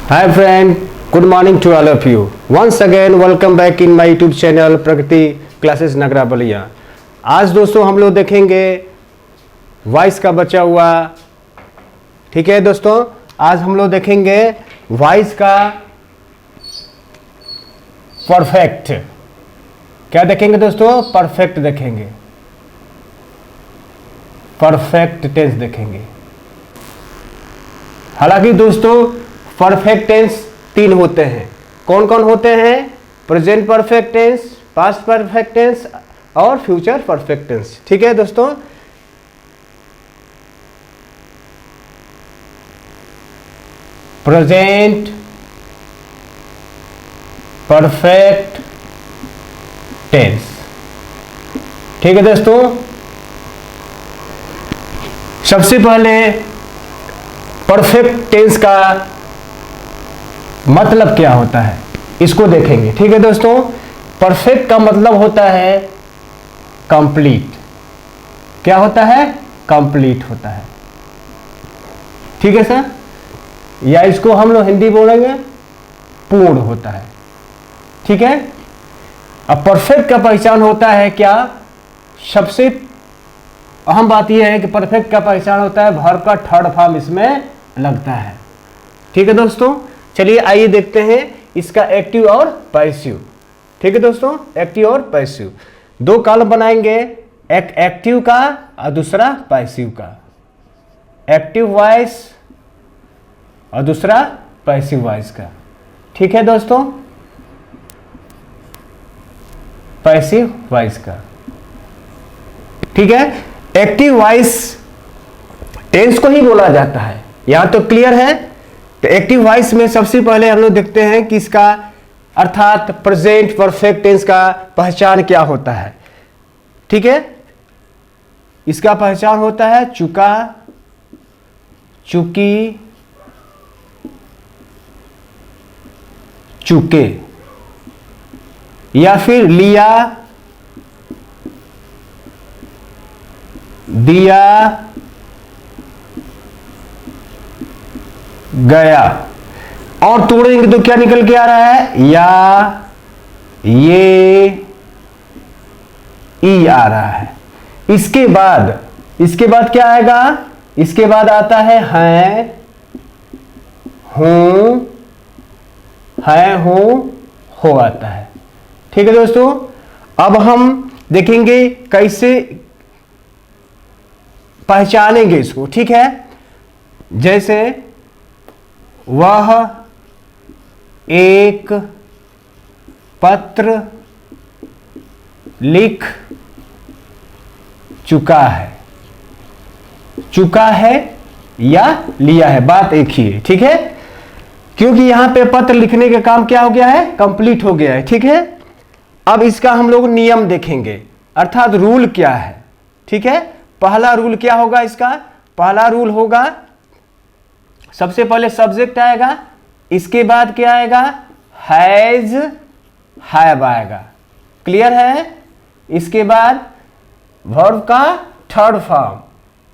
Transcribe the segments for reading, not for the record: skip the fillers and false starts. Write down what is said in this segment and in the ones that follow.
Hi friend, good morning to all of you. Once again welcome back in my YouTube channel Pragati classes Nagra Ballia. आज दोस्तों हम लोग देखेंगे voice का बचा हुआ, ठीक है दोस्तों। आज हम लोग देखेंगे वॉइस का परफेक्ट। क्या देखेंगे दोस्तों? परफेक्ट देखेंगे, परफेक्ट टेंस देखेंगे। हालांकि दोस्तों परफेक्ट टेंस 3 होते हैं। कौन कौन होते हैं? Present perfect tense, past perfect tense और फ्यूचर परफेक्ट टेंस। ठीक है दोस्तों। प्रेजेंट परफेक्ट टेंस, ठीक है दोस्तों। सबसे पहले परफेक्ट टेंस का मतलब क्या होता है इसको देखेंगे, ठीक है दोस्तों। परफेक्ट का मतलब होता है कंप्लीट। क्या होता है? कंप्लीट होता है, ठीक है सर। या इसको हम लोग हिंदी बोलेंगे पूर्ण होता है, ठीक है। अब परफेक्ट का पहचान होता है क्या? सबसे अहम बात यह है कि परफेक्ट का पहचान होता है वर्ब का थर्ड फॉर्म इसमें लगता है, ठीक है दोस्तों। चलिए आइए देखते हैं इसका एक्टिव और पैसिव, ठीक है दोस्तों। एक्टिव और पैसिव दो कॉलम बनाएंगे, एक एक्टिव का और दूसरा पैसिव का। एक्टिव वॉइस और दूसरा पैसिव वॉइस का, ठीक है दोस्तों। पैसिव वॉइस का, ठीक है। एक्टिव वॉइस टेंस को ही बोला जाता है, यहां तो क्लियर है। तो एक्टिव वॉइस में सबसे पहले हम लोग देखते हैं कि इसका अर्थात प्रेजेंट परफेक्ट टेंस का पहचान क्या होता है, ठीक है। इसका पहचान होता है चुका, चुकी, चुके, या फिर लिया, दिया, गया। और तोड़ेंगे तो क्या निकल के आ रहा है? या, ये, ई आ रहा है। इसके बाद क्या आएगा? इसके बाद आता है हैं, हूं, है, हूं, हो आता है, ठीक है दोस्तों। अब हम देखेंगे कैसे पहचानेंगे इसको, ठीक है। जैसे वह एक पत्र लिख चुका है। चुका है या लिया है, बात एक ही है, ठीक है। क्योंकि यहां पे पत्र लिखने का काम क्या हो गया है? कंप्लीट हो गया है, ठीक है। अब इसका हम लोग नियम देखेंगे, अर्थात रूल क्या है, ठीक है। पहला रूल क्या होगा इसका? पहला रूल होगा सबसे पहले सब्जेक्ट आएगा, इसके बाद क्या आएगा? हैज, हैव आएगा, क्लियर है। इसके बाद वर्ब का थर्ड फॉर्म,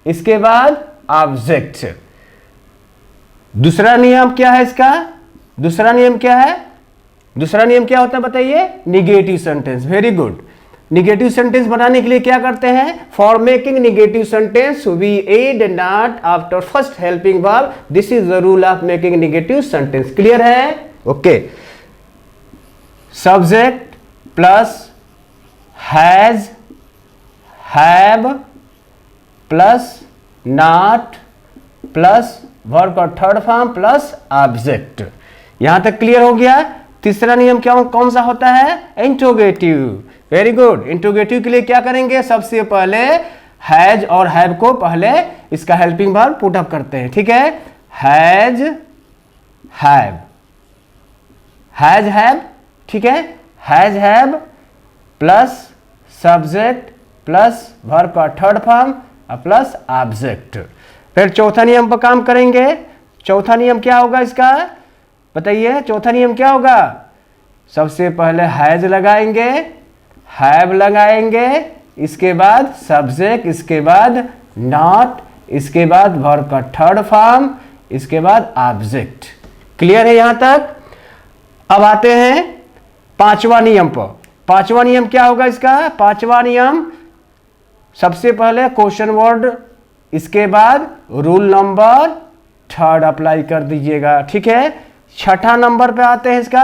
इसके बाद ऑब्जेक्ट। दूसरा नियम क्या है इसका? दूसरा नियम क्या है? दूसरा नियम क्या होता है बताइए? Negative sentence. Very good. Negative sentence बनाने के लिए क्या करते हैं? For making negative sentence we add not after first helping verb. This is the rule of making negative sentence. Clear है? Okay. Subject plus has, have plus not plus verb का third form plus object. यहां तक clear हो गया। तीसरा नियम क्या कौन सा होता है? इंट्रोगेटिव। Very good. इंट्रोगेटिव के लिए क्या करेंगे? सबसे पहले हैज और हैव को पहले इसका हेल्पिंग वर्ब पुट अप करते हैं, ठीक है। हैज, हैव, हैज, हैव, ठीक है। Has, have plus subject plus verb का थर्ड फॉर्म प्लस ऑब्जेक्ट। फिर चौथा नियम पर काम करेंगे। चौथा नियम क्या होगा इसका बताइए? चौथा नियम क्या होगा? सबसे पहले हैज लगाएंगे, हैव लगाएंगे, इसके बाद सब्जेक्ट, इसके बाद नॉट, इसके बाद वर्ब का थर्ड फॉर्म, इसके बाद ऑब्जेक्ट। क्लियर है यहां तक? अब आते हैं पांचवा नियम पर। पांचवा नियम क्या होगा इसका? पांचवा नियम सबसे पहले क्वेश्चन वर्ड, इसके बाद रूल नंबर थर्ड अप्लाई कर दीजिएगा, ठीक है। छठा नंबर पे आते हैं इसका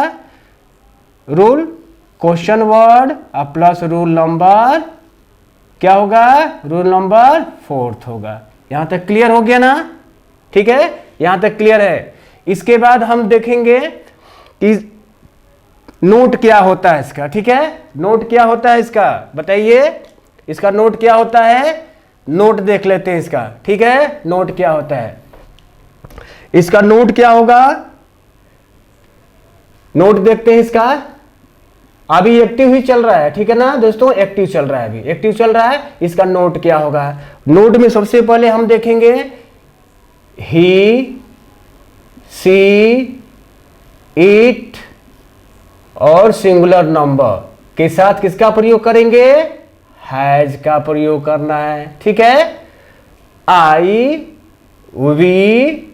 rule, question word plus rule number क्या होगा? रूल नंबर फोर्थ होगा। यहां तक क्लियर हो गया ना? ठीक है, यहां तक क्लियर है। इसके बाद हम देखेंगे कि नोट क्या होता है इसका, ठीक है। नोट क्या होता है इसका बताइए, इसका नोट क्या होता है? नोट देख लेते हैं इसका, ठीक है। नोट क्या होता है इसका? नोट क्या होगा? नोट देखते हैं इसका। अभी एक्टिव ही चल रहा है, ठीक है ना दोस्तों, एक्टिव चल रहा है, अभी एक्टिव चल रहा है। इसका नोट क्या होगा? नोट में सबसे पहले हम देखेंगे ही, सी, इट और सिंगुलर नंबर के साथ किसका प्रयोग करेंगे? हैज का प्रयोग करना है, ठीक है। आई, वी,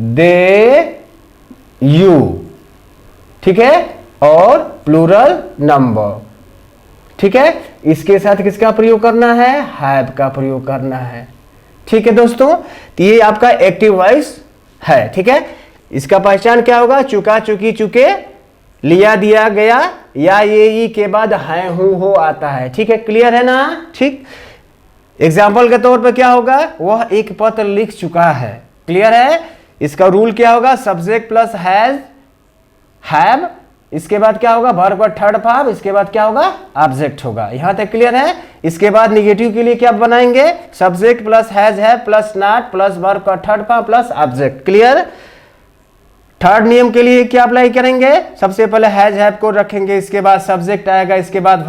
दे, यू, ठीक है, और प्लूरल नंबर, ठीक है। इसके साथ किसका प्रयोग करना है? हैव का प्रयोग करना है, ठीक है दोस्तों। तो ये आपका एक्टिव वॉइस है, ठीक है। इसका पहचान क्या होगा? चुका, चुकी, चुके, लिया, दिया, गया, या ये ई के बाद है, हूं, हो आता है, ठीक है। क्लियर है ना? ठीक। एग्जाम्पल के तौर पे क्या होगा? वह एक पत्र लिख चुका है, क्लियर है। इसका रूल क्या होगा? सब्जेक्ट प्लस हैज, हैव, इसके बाद क्या होगा? वर्ब का थर्ड फॉर्म, इसके बाद क्या होगा? ऑब्जेक्ट होगा। यहां तक क्लियर है। इसके बाद निगेटिव के लिए क्या बनाएंगे? Subject plus has, have plus not plus verb का third form plus object. Clear. Third नियम के लिए क्या अप्लाई करेंगे? सबसे पहले हैज, हैव को रखेंगे, इसके बाद सब्जेक्ट आएगा, इसके बाद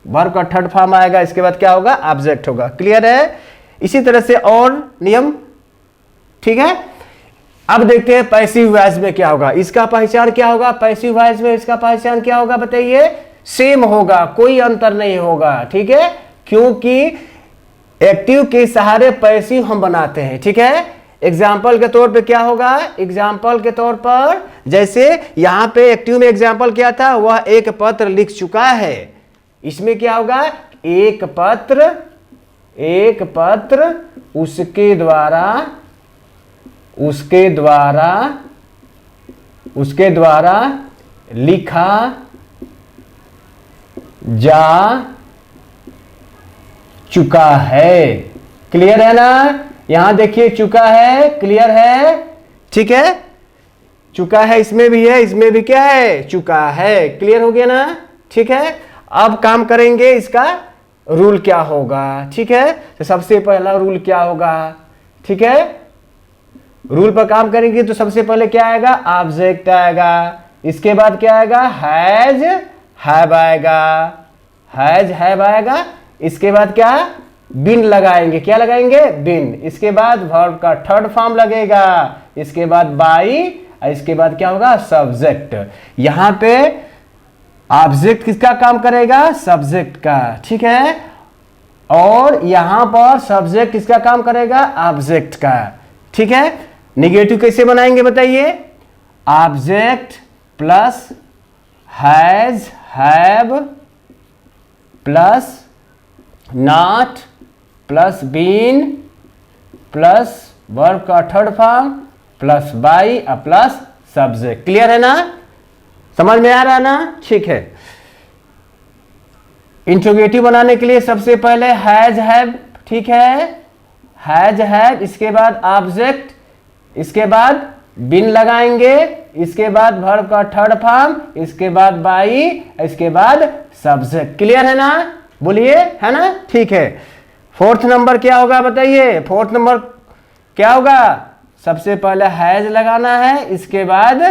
वर्ब का थर्ड फॉर्म आएगा, इसके बाद क्या होगा? ऑब्जेक्ट होगा। क्लियर है। इसी तरह से और नियम, ठीक है। अब देखते हैं पैसिव वॉइस में क्या होगा। इसका पहचान क्या होगा? पैसिव वॉइस में इसका पहचान क्या होगा बताइए? सेम होगा, कोई अंतर नहीं होगा, ठीक है। क्योंकि एक्टिव के सहारे पैसिव हम बनाते हैं, ठीक है। एग्जाम्पल के तौर पे क्या होगा? एग्जाम्पल के तौर पर जैसे यहां पे एक्टिव में एग्जाम्पल क्या था? वह एक पत्र लिख चुका है। इसमें क्या होगा? एक पत्र उसके द्वारा लिखा जा चुका है। क्लियर है ना? यहां देखिए चुका है, क्लियर है, ठीक है। चुका है, इसमें भी है, इसमें भी क्या है? चुका है। क्लियर हो गया ना? ठीक है। अब काम करेंगे, इसका रूल क्या होगा, ठीक है। तो सबसे पहला रूल क्या होगा, ठीक है। रूल पर काम करेंगे तो सबसे पहले क्या आएगा? ऑब्जेक्ट आएगा। इसके बाद क्या आएगा? हैज, हैव आएगा, हैज, हैव आएगा। इसके बाद क्या? बिन लगाएंगे। क्या लगाएंगे? बिन। इसके बाद वर्ब का थर्ड फॉर्म लगेगा। इसके बाद बाई, इसके बाद क्या होगा? सब्जेक्ट। यहां पे ऑब्जेक्ट किसका काम करेगा? सब्जेक्ट का, ठीक है। और यहां पर सब्जेक्ट किसका काम करेगा? ऑब्जेक्ट का, ठीक है। निगेटिव कैसे बनाएंगे बताइए? Object plus has, have plus not plus been plus verb का third form plus by plus subject. Clear है ना? समझ में आ रहा है ना? ठीक है। इंट्रोगेटिव बनाने के लिए सबसे पहले हैज, हैव, ठीक है, हैज, हैव, इसके बाद ऑब्जेक्ट, इसके बाद बिन लगाएंगे, इसके बाद वर्ब का थर्ड फॉर्म, इसके बाद बाई, इसके बाद सब्जेक्ट। क्लियर है ना? बोलिए, है ना? ठीक है। फोर्थ नंबर क्या होगा बताइए? फोर्थ नंबर क्या होगा? सबसे पहले हैज लगाना है, इसके बाद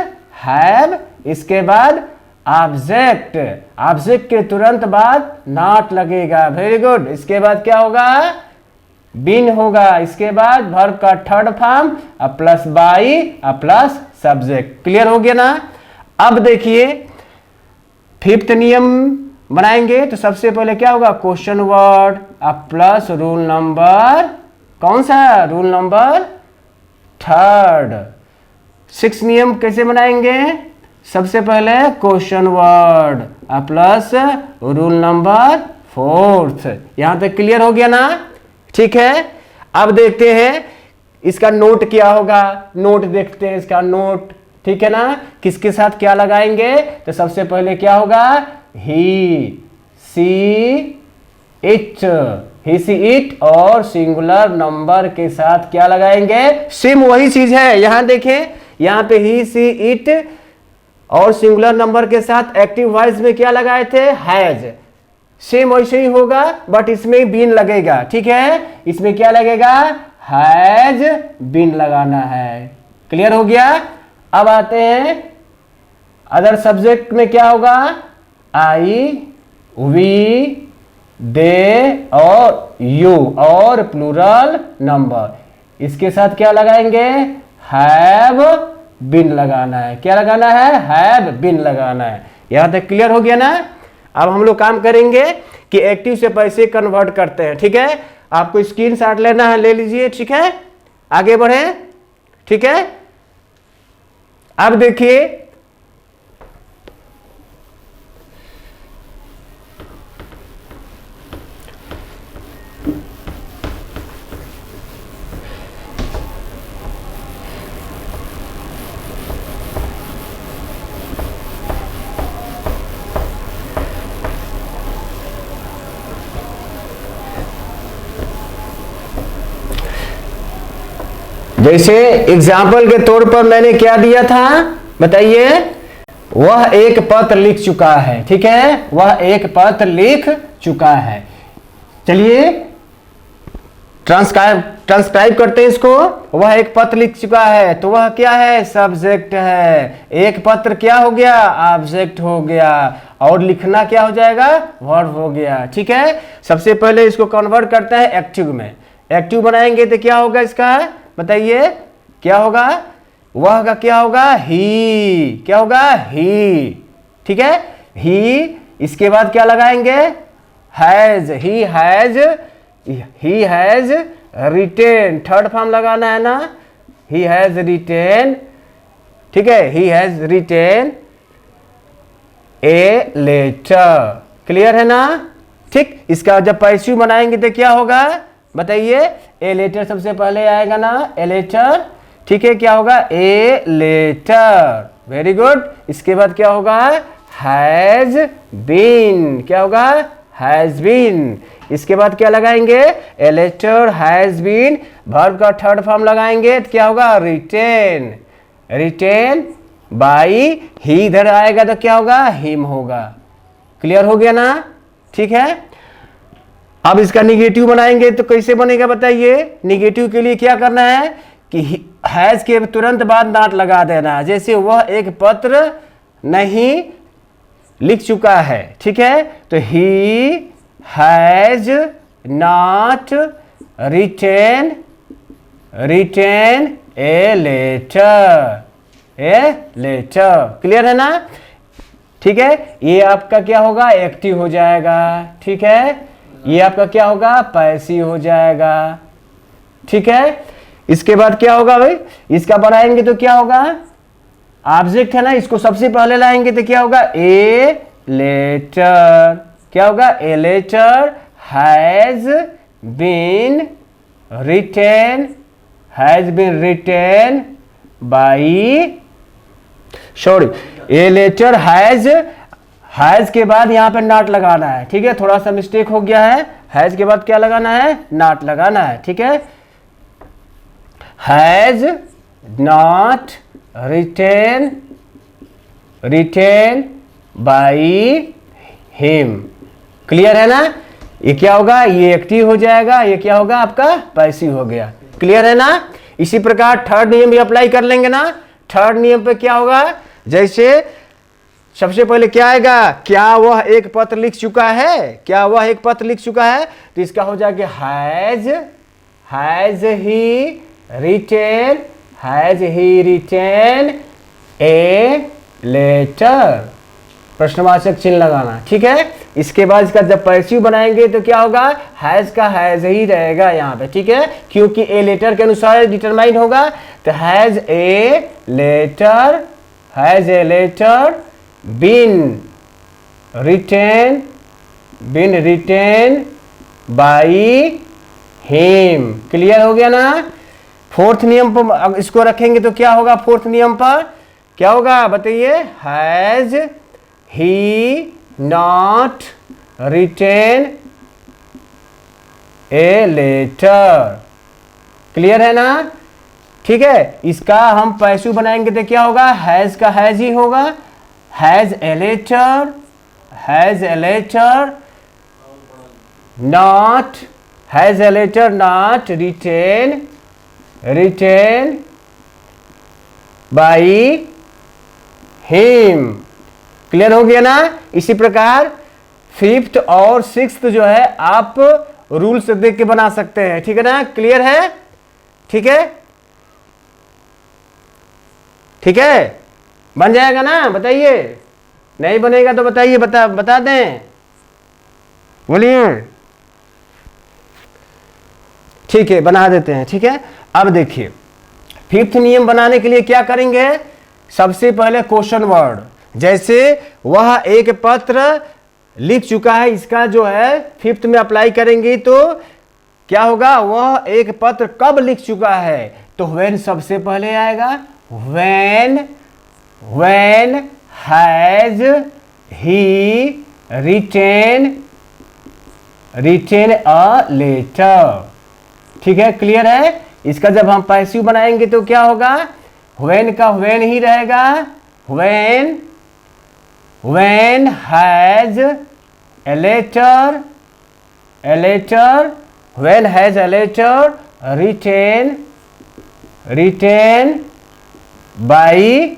हैव, इसके बाद ऑब्जेक्ट, ऑब्जेक्ट के तुरंत बाद नॉट लगेगा। Very good. इसके बाद क्या होगा? बिन होगा। इसके बाद वर्ब का third form plus by plus subject. Clear हो गया ना? अब देखिए फिफ्थ नियम बनाएंगे तो सबसे पहले क्या होगा? Question word plus rule number, कौन सा? Rule number third. 6 नियम कैसे बनाएंगे? सबसे पहले question word plus rule number 4th। यहां तक क्लियर हो गया ना? ठीक है, अब देखते हैं इसका नोट क्या होगा। नोट देखते हैं इसका नोट, ठीक है ना? किसके साथ क्या लगाएंगे? तो सबसे पहले क्या होगा? He see it, he see it और सिंगुलर नंबर के साथ क्या लगाएंगे? सेम वही चीज है। यहां देखें, यहां पे ही सी इट और सिंगुलर नंबर के साथ एक्टिव वॉइस में क्या लगाए थे? हैज। सेम वैसे ही होगा बट इसमें बीन लगेगा, ठीक है? इसमें क्या लगेगा? हैज बीन लगाना है। क्लियर हो गया? अब आते हैं अदर सब्जेक्ट में क्या होगा? आई, वी, दे और यू और प्लूरल नंबर। इसके साथ क्या लगाएंगे? हैव बीन लगाना है। क्या लगाना है? हैव बीन लगाना है। यहां तक क्लियर हो गया ना? अब हम लोग काम करेंगे कि एक्टिव से पैसे कन्वर्ट करते हैं, ठीक है? आपको स्क्रीनशॉट लेना है, ले लीजिए, ठीक है? आगे बढ़े, ठीक है? अब देखिए, जैसे एग्जाम्पल के तौर पर मैंने क्या दिया था बताइए? वह एक पत्र लिख चुका है, ठीक है? वह एक पत्र लिख चुका है। चलिए ट्रांसक्राइब करते हैं इसको। वह एक पत्र लिख चुका है, तो वह क्या है? सब्जेक्ट है। एक पत्र क्या हो गया? ऑब्जेक्ट हो गया। और लिखना क्या हो जाएगा? वर्ब हो गया, ठीक है? सबसे पहले इसको कन्वर्ट करता है एक्टिव में। एक्टिव बनाएंगे तो क्या होगा इसका? बताइए क्या होगा? वह का क्या होगा? ही। क्या होगा? ही, ठीक है? ही। इसके बाद क्या लगाएंगे? Has. He has written. Third form लगाना है ना? ही हैज रिटेन, ठीक है? He has written a letter. Clear है ना? ठीक। इसका जब पैसिव बनाएंगे तो क्या होगा बताइए? ए लेटर सबसे पहले आएगा ना? ए लेटर, ठीक है? क्या होगा? A letter. Very good. इसके बाद क्या होगा? Has been. क्या होगा? Has been. इसके बाद क्या लगाएंगे? A letter has been. Verb का थर्ड फॉर्म लगाएंगे तो क्या होगा? रिटेन। Written by he. इधर आएगा तो क्या होगा? हिम होगा। क्लियर हो गया ना? ठीक है। अब इसका निगेटिव बनाएंगे तो कैसे बनेगा बताइए? निगेटिव के लिए क्या करना है कि हैज के तुरंत बाद नॉट लगा देना। जैसे वह एक पत्र नहीं लिख चुका है, ठीक है? तो he has not written a letter. Clear है ना? ठीक है। ये आपका क्या होगा? एक्टिव हो जाएगा, ठीक है? ये आपका क्या होगा? पैसिव हो जाएगा, ठीक है? इसके बाद क्या होगा भाई? इसका बनाएंगे तो क्या होगा? ऑब्जेक्ट है ना, इसको सबसे पहले लाएंगे तो क्या होगा? A letter. क्या होगा? A letter has been written by, sorry, a letter has के बाद यहां पे नॉट लगाना है, ठीक है? थोड़ा सा मिस्टेक हो गया है। हैज के बाद क्या लगाना है? नॉट लगाना है, ठीक है? Has not written by him. Clear है ना? ये क्या होगा? ये एक्टिव हो जाएगा। ये क्या होगा? आपका पैसिव हो गया। क्लियर है ना? इसी प्रकार थर्ड नियम भी अप्लाई कर लेंगे ना? थर्ड नियम पे क्या होगा? जैसे सबसे पहले क्या आएगा? क्या वह एक पत्र लिख चुका है? क्या वह एक पत्र लिख चुका है? तो इसका हो जाएगा has he written a letter. प्रश्नवाचक चिन्ह लगाना, ठीक है? इसके बाद इसका जब पैसिव बनाएंगे तो क्या होगा, हैज का हैज ही रहेगा यहाँ पे, ठीक है, क्योंकि ए लेटर के अनुसार डिटरमाइन होगा। तो has a letter been written by him. Clear हो गया ना। फोर्थ नियम पर इसको रखेंगे तो क्या होगा, फोर्थ नियम पर क्या होगा बताइए, has he not written a letter. Clear है ना, ठीक है। इसका हम पैसिव बनाएंगे तो क्या होगा, हैज का हैज ही होगा, has a letter not written by him. Clear हो गया ना। इसी प्रकार फिफ्थ और सिक्स्थ जो है आप रूल से देख के बना सकते हैं, ठीक है ना। क्लियर है, ठीक है, ठीक है, बन जाएगा ना, बताइए। नहीं बनेगा तो बताइए, बता दें, बोलिए। ठीक है, बना देते हैं, ठीक है। अब देखिए फिफ्थ नियम बनाने के लिए क्या करेंगे, सबसे पहले क्वेश्चन वर्ड, जैसे वह एक पत्र लिख चुका है, इसका जो है फिफ्थ में अप्लाई करेंगे तो क्या होगा, वह एक पत्र कब लिख चुका है, तो व्हेन सबसे पहले आएगा। When has he written a letter, ठीक है। क्लियर है। इसका जब हम पैसिव बनाएंगे तो क्या होगा, व्हेन का व्हेन ही रहेगा। When has a letter when has a letter written by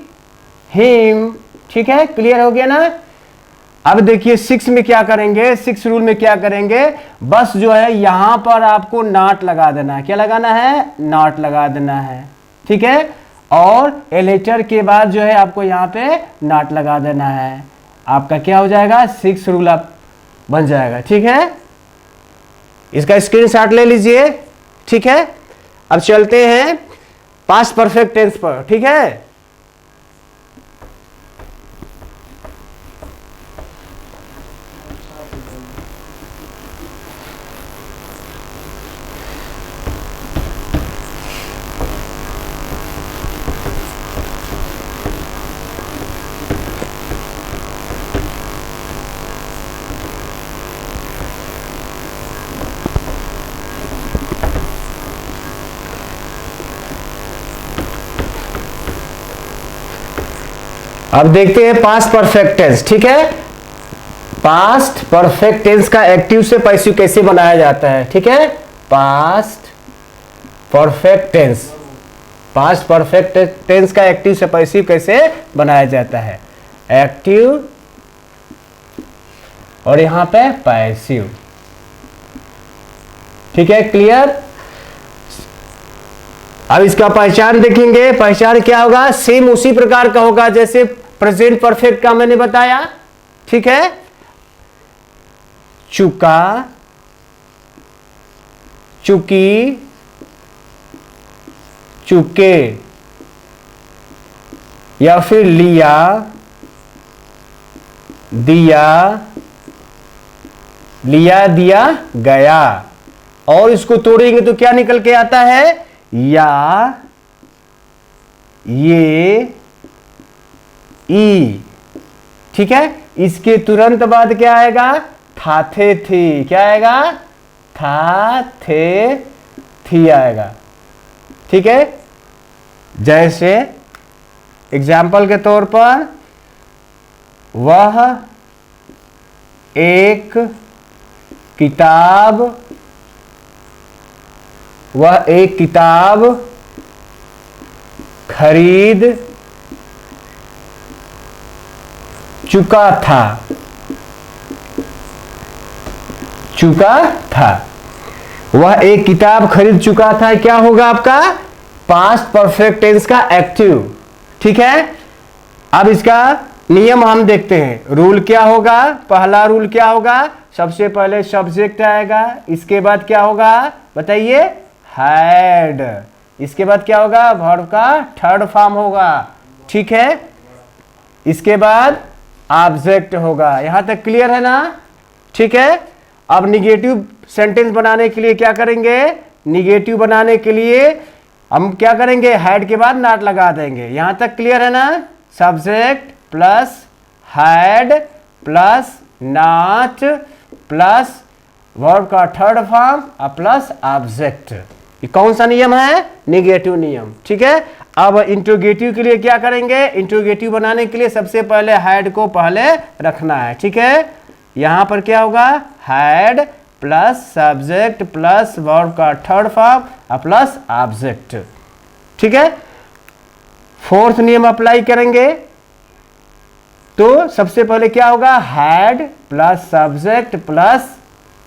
him, ठीक है। क्लियर हो गया ना। अब देखिए सिक्स में क्या करेंगे, सिक्स रूल में क्या करेंगे, बस जो है यहां पर आपको नॉट लगा देना है। क्या लगाना है, नॉट लगा देना है, ठीक है। और ए लेटर के बाद जो है आपको यहाँ पे नॉट लगा देना है। आपका क्या हो जाएगा, सिक्स रूल आप बन जाएगा, ठीक है। इसका स्क्रीनशॉट ले लीजिए, ठीक है। अब चलते हैं पास्ट परफेक्ट टेंस पर, ठीक है। अब देखते हैं पास्ट परफेक्ट टेंस, ठीक है। पास्ट परफेक्ट टेंस का एक्टिव से पैसिव कैसे बनाया जाता है, ठीक है। पास्ट परफेक्ट टेंस का एक्टिव से पैसिव कैसे बनाया जाता है, एक्टिव और यहां पे पैसिव, ठीक है। क्लियर। अब इसका पहचान देखेंगे, पहचान क्या होगा, सेम उसी प्रकार का होगा जैसे प्रेजेंट परफेक्ट का मैंने बताया, ठीक है। चुका, चुकी, चुके, या फिर लिया, दिया, दिया गया। और इसको तोड़ेंगे तो क्या निकल के आता है, या, ये, ई, ठीक है। इसके तुरंत बाद क्या आएगा, था थे थी। क्या आएगा, था थे थी आएगा, ठीक है। जैसे एग्जाम्पल के तौर पर, वह एक किताब खरीद चुका था। वह एक किताब खरीद चुका था, क्या होगा आपका, पास्ट परफेक्ट टेंस का एक्टिव, ठीक है। अब इसका नियम हम देखते हैं। रूल क्या होगा, पहला रूल क्या होगा, सबसे पहले सब्जेक्ट आएगा, इसके बाद क्या होगा बताइए, हैड, इसके बाद क्या होगा, वर्ब का थर्ड फॉर्म होगा, ठीक है, इसके बाद ऑब्जेक्ट होगा। यहां तक क्लियर है ना, ठीक है। अब निगेटिव सेंटेंस बनाने के लिए क्या करेंगे, निगेटिव बनाने के लिए हम क्या करेंगे, हैड के बाद नॉट लगा देंगे। यहां तक क्लियर है ना, subject plus had plus not plus verb का थर्ड फॉर्म प्लस ऑब्जेक्ट। ये कौन सा नियम है, निगेटिव नियम, ठीक है। अब इंट्रोगेटिव के लिए क्या करेंगे, इंट्रोगेटिव बनाने के लिए सबसे पहले हैड को पहले रखना है, ठीक है। यहां पर क्या होगा, had plus subject plus verb का थर्ड फॉर्म प्लस ऑब्जेक्ट, ठीक है। फोर्थ नियम अप्लाई करेंगे तो सबसे पहले क्या होगा, had plus subject plus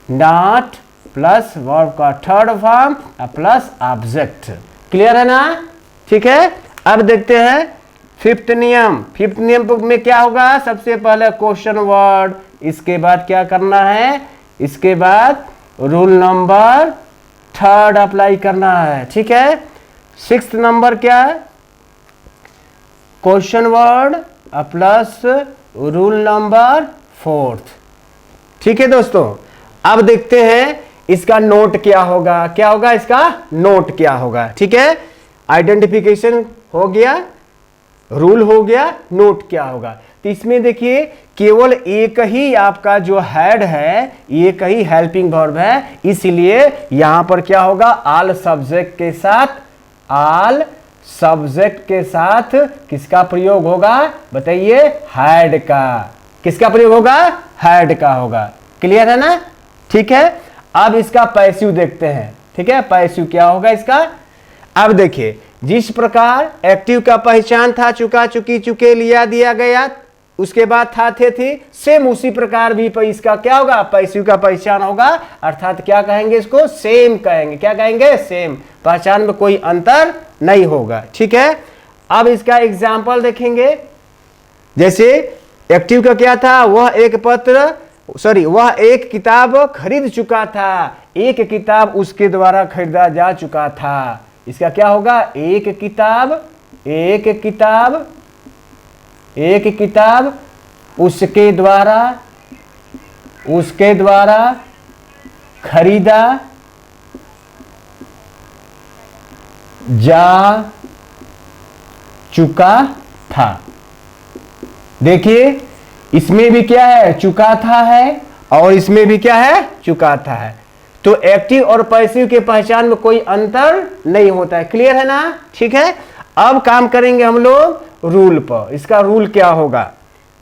not plus verb का third form plus object. Clear है ना, ठीक है। अब देखते हैं फिफ्थ नियम। फिफ्थ नियम में क्या होगा, सबसे पहले क्वेश्चन वर्ड, इसके बाद क्या करना है, इसके बाद रूल नंबर थर्ड अप्लाई करना है, ठीक है। सिक्स्थ नंबर क्या है, question word plus rule number fourth, ठीक है दोस्तों। अब देखते हैं इसका नोट क्या होगा, क्या होगा इसका नोट क्या होगा, ठीक है। आइडेंटिफिकेशन हो गया, रूल हो गया, नोट क्या होगा। तो इसमें देखिए केवल एक ही आपका जो हेड है, एक ही हेल्पिंग वर्ब है, इसलिए यहां पर क्या होगा, ऑल सब्जेक्ट के साथ, ऑल सब्जेक्ट के साथ किसका प्रयोग होगा बताइए, हैड का। किसका प्रयोग होगा, हैड का होगा। क्लियर है ना, ठीक है। अब इसका पैसिव देखते हैं, ठीक है। पैसिव क्या होगा इसका, अब देखिए जिस प्रकार एक्टिव का पहचान था, चुका चुकी चुके लिया दिया गया, उसके बाद था थे थी, सेम उसी प्रकार भी इसका क्या होगा, पैसिव का पहचान होगा, अर्थात क्या कहेंगे इसको, सेम कहेंगे। क्या कहेंगे, सेम, पहचान में कोई अंतर नहीं होगा, ठीक है। अब इसका एग्जाम्पल देखेंगे, जैसे एक्टिव का क्या था, वह एक किताब खरीद चुका था, एक किताब उसके द्वारा खरीदा जा चुका था। इसका क्या होगा, एक किताब उसके द्वारा खरीदा जा चुका था। देखिए इसमें भी क्या है, चुका था है, और इसमें भी क्या है, चुका था है। तो एक्टिव और पैसिव के पहचान में कोई अंतर नहीं होता है। क्लियर है ना, ठीक है। अब काम करेंगे हम लोग रूल पर। इसका रूल क्या होगा,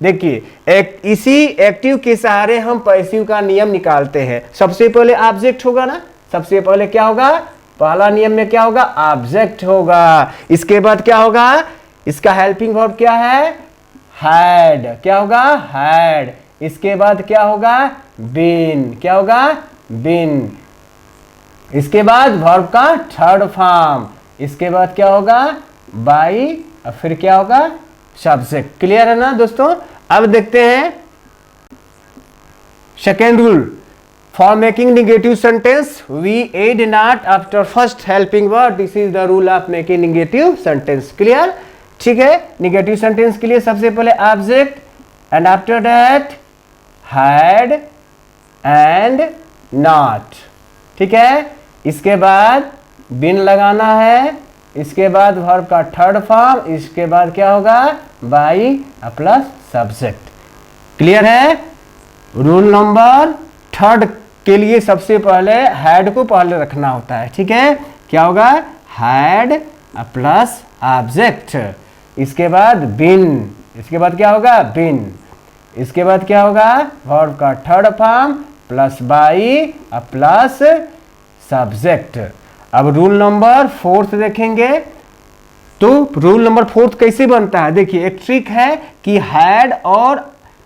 देखिए इसी एक्टिव के सहारे हम पैसिव का नियम निकालते हैं। सबसे पहले ऑब्जेक्ट होगा ना, सबसे पहले क्या होगा, पहला नियम में क्या होगा, ऑब्जेक्ट होगा। इसके बाद क्या होगा, इसका हेल्पिंग वर्ब क्या है, हैड, क्या होगा, हैड। इसके बाद क्या होगा, बीन, क्या होगा, बीन। इसके बाद वर्ब का थर्ड फॉर्म, इसके बाद क्या होगा, बाई, और फिर क्या होगा, सब्जेक्ट। क्लियर है ना दोस्तों। अब देखते हैं second rule, for making negative sentence we add not after first helping word. This is the rule of making negative sentence. Clear, ठीक है। नेगेटिव सेंटेंस के लिए सबसे पहले object and after that had and not, ठीक है। इसके बाद बिन लगाना है, इसके बाद वर्ब का थर्ड फॉर्म, इसके बाद क्या होगा, बाई प्लस सब्जेक्ट। क्लियर है। रूल नंबर थर्ड के लिए सबसे पहले हैड को पहले रखना होता है, ठीक है। क्या होगा, हैड प्लस ऑब्जेक्ट, इसके बाद बिन, इसके बाद क्या होगा, बिन, इसके बाद क्या होगा, वर्ब का third form plus by plus subject. अब रूल नंबर फोर्थ देखेंगे, तो रूल नंबर फोर्थ कैसे बनता है, देखिए एक ट्रिक है कि हैड और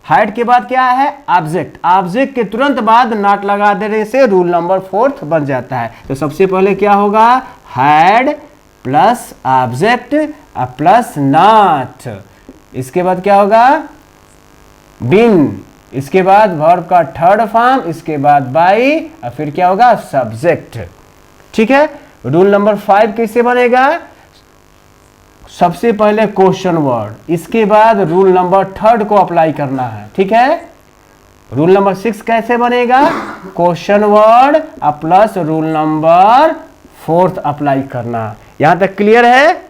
हैड के बाद क्या है, ऑब्जेक्ट, ऑब्जेक्ट के तुरंत बाद नॉट लगा देने से रूल नंबर फोर्थ बन जाता है। तो सबसे पहले क्या होगा, had plus object plus not, इसके बाद क्या होगा, बिन, इसके बाद वर्ब का थर्ड फॉर्म, इसके बाद बाई, और फिर क्या होगा सब्जेक्ट। ठीक है, रूल नंबर 5 कैसे बनेगा? सबसे पहले क्वेश्चन वर्ड, इसके बाद रूल नंबर 3 को अप्लाई करना है। ठीक है, रूल नंबर 6 कैसे बनेगा? Question word plus rule number 4 apply करना। यहां तक क्लियर है?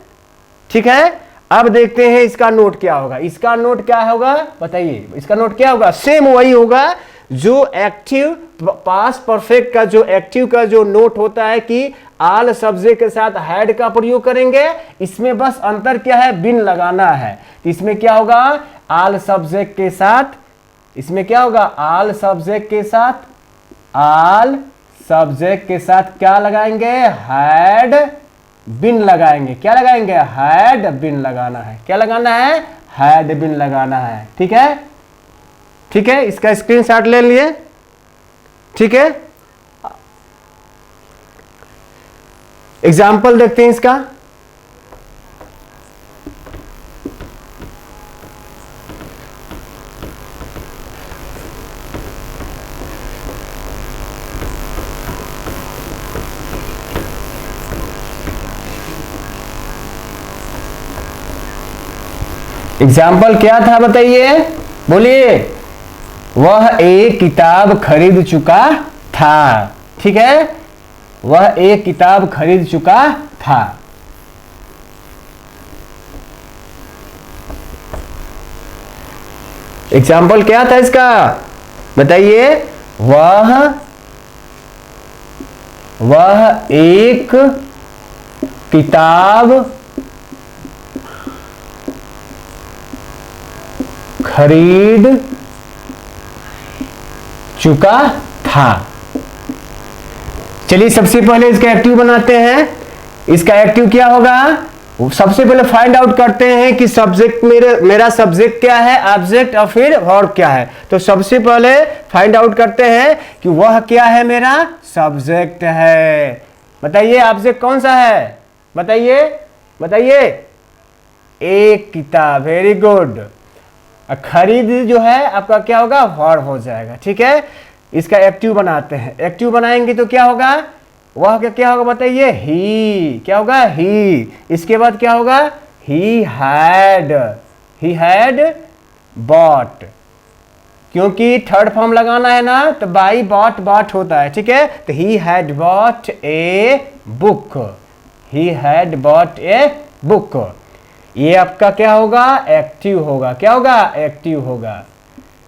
ठीक है, अब देखते हैं इसका नोट क्या होगा। इसका नोट क्या होगा बताइए? इसका नोट क्या होगा? सेम वही होगा जो एक्टिव पास्ट परफेक्ट का जो एक्टिव का जो नोट होता है कि आल सब्जेक्ट के साथ हैड का प्रयोग करेंगे। इसमें बस अंतर क्या है? बिन लगाना है। इसमें क्या होगा? आल सब्जेक्ट के साथ, इसमें क्या होगा? आल सब्जेक्ट के साथ, आल सब्जेक्ट के साथ क्या लगाएंगे? हैड बिन लगाएंगे। क्या लगाएंगे? हैड बिन लगाना है। क्या लगाना है? हैड बिन लगाना है। ठीक है, ठीक है, इसका स्क्रीनशॉट ले लिए। ठीक है, एग्जाम्पल देखते हैं इसका। एग्जाम्पल क्या था बताइए? बोलिए। वह एक किताब खरीद चुका था। ठीक है, वह एक किताब खरीद चुका था। एग्जाम्पल क्या था इसका बताइए? वह एक किताब खरीद चुका था। चलिए सबसे पहले इसका एक्टिव बनाते हैं। इसका एक्टिव क्या होगा? सबसे पहले फाइंड आउट करते हैं कि सब्जेक्ट मेरा सब्जेक्ट क्या है, ऑब्जेक्ट और फिर वर्ब क्या है। तो सबसे पहले फाइंड आउट करते हैं कि वह क्या है? मेरा सब्जेक्ट है। बताइए ऑब्जेक्ट कौन सा है? बताइए बताइए। एक किताब, वेरी गुड। खरीद जो है आपका क्या होगा? वर्ब हो जाएगा। ठीक है, इसका एक्टिव बनाते हैं। एक्टिव बनाएंगे तो क्या होगा? वह क्या होगा बताइए? ही। क्या होगा? ही। इसके बाद क्या होगा? ही हैड बॉट, क्योंकि थर्ड फॉर्म लगाना है ना, तो बाई बॉट होता है। ठीक है, तो he had bought a book. He had bought a book. ये आपका क्या होगा? एक्टिव होगा। क्या होगा? एक्टिव होगा।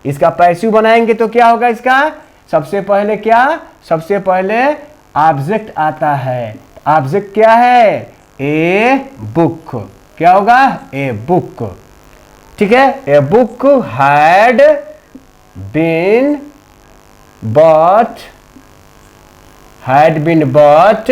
इसका पैसिव बनाएंगे तो क्या होगा? इसका सबसे पहले क्या? सबसे पहले ऑब्जेक्ट आता है। ऑब्जेक्ट क्या है? A book. क्या होगा? A book. ठीक है, a book had been bought